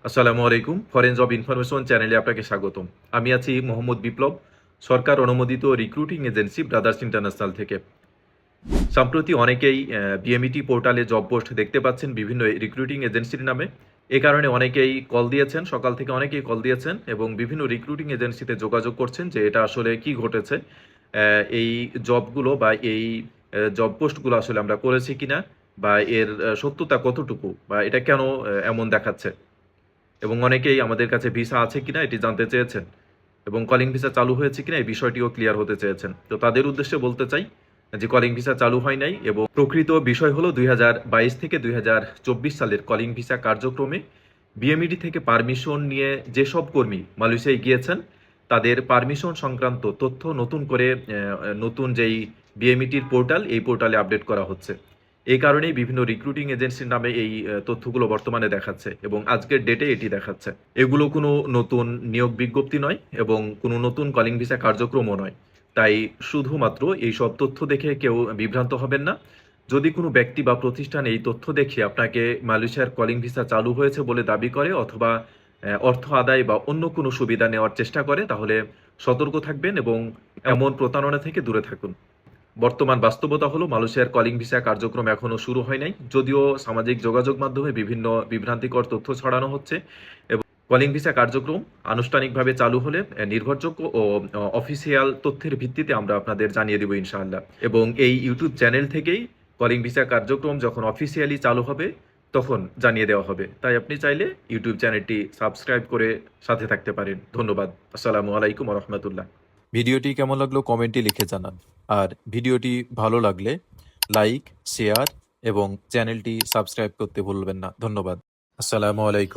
আসসালামু আলাইকুম। Foreign job information চ্যানেলে আপনাকে স্বাগতম। আমি আছি মোহাম্মদ বিপ্লব, সরকার অনুমোদিত রিক্রুটিং এজেন্সি ব্রাদার্স ইন্টারন্যাশনাল থেকে। সম্প্রতি অনেকেই বিএমইটি পোর্টালে জব পোস্ট দেখতে পাচ্ছেন বিভিন্ন রিক্রুটিং এজেন্সির নামে। এ কারণে অনেকেই কল দিয়েছেন, সকাল থেকে অনেকেই কল দিয়েছেন এবং বিভিন্ন রিক্রুটিং এজেন্সিতে যোগাযোগ করছেন যে এটা আসলে কি ঘটেছে। এই জবগুলো বা এই জব পোস্টগুলো আসলে আমরা করেছি কিনা, বা এর সত্যতা কতটুকু, বা এটা কেন এমন দেখাচ্ছে। এবং অনেকেই আমাদের কাছে ভিসা আছে কিনা এটি জানতে চেয়েছেন, এবং কলিং ভিসা চালু হয়েছে কিনা এই বিষয়টিও ক্লিয়ার হতে চেয়েছেন। তো তাদের উদ্দেশ্যে বলতে চাই যে কলিং ভিসা চালু হয় নাই, এবং প্রকৃত বিষয় হলো 2022 থেকে 2024 সালের কলিং ভিসা কার্যক্রমে বিএমইডি থেকে পারমিশন নিয়ে যেসব কর্মী মালয়েশিয়ায় গিয়েছেন তাদের পারমিশন সংক্রান্ত তথ্য নতুন করে নতুন যেই বিএমইটির পোর্টাল, এই পোর্টালে আপডেট করা হচ্ছে। এই কারণেই বিভিন্ন রিক্রুটিং এজেন্সির নামে এই তথ্যগুলো বর্তমানে দেখাচ্ছে এবং আজকের ডেটে এটি দেখাচ্ছে। এগুলো কোনো নতুন নিয়োগ বিজ্ঞপ্তি নয় এবং কোনো নতুন কলিং ভিসা কার্যক্রমও নয়। তাই শুধুমাত্র এই সব তথ্য দেখে কেউ বিভ্রান্ত হবেন না। যদি কোনো ব্যক্তি বা প্রতিষ্ঠান এই তথ্য দেখে আপনাকে মালয়েশিয়ার কলিং ভিসা চালু হয়েছে বলে দাবি করে, অথবা অর্থ আদায় বা অন্য কোনো সুবিধা নেওয়ার চেষ্টা করে, তাহলে সতর্ক থাকবেন এবং এমন প্রতারণা থেকে দূরে থাকুন। বর্তমান বাস্তবতা হলো মালয়েশিয়ার কলিং ভিসা কার্যক্রম এখনো শুরু হয় নাই, যদিও সামাজিক যোগাযোগ মাধ্যমে বিভিন্ন বিভ্রান্তিকর তথ্য ছড়ানো হচ্ছে। এবং কলিং ভিসা কার্যক্রম আনুষ্ঠানিকভাবে চালু হলে নির্ভরযোগ্য ও অফিসিয়াল তথ্যের ভিত্তিতে আমরা আপনাদের জানিয়ে দেব ইনশাআল্লাহ। এবং এই ইউটিউব চ্যানেল থেকেই কলিং ভিসা কার্যক্রম যখন অফিসিয়ালি চালু হবে তখন জানিয়ে দেওয়া হবে। তাই আপনি চাইলে ইউটিউব চ্যানেলটি সাবস্ক্রাইব করে সাথে থাকতে পারেন। ধন্যবাদ। আসসালামু আলাইকুম রহমতুল্লাহ। ভিডিওটি কেমন লাগলো কমেন্টে লিখে জানান। আর ভিডিওটি ভালো লাগলে লাইক, শেয়ার এবং চ্যানেলটি সাবস্ক্রাইব করতে ভুলবেন না। ধন্যবাদ। আসসালামু আলাইকুম।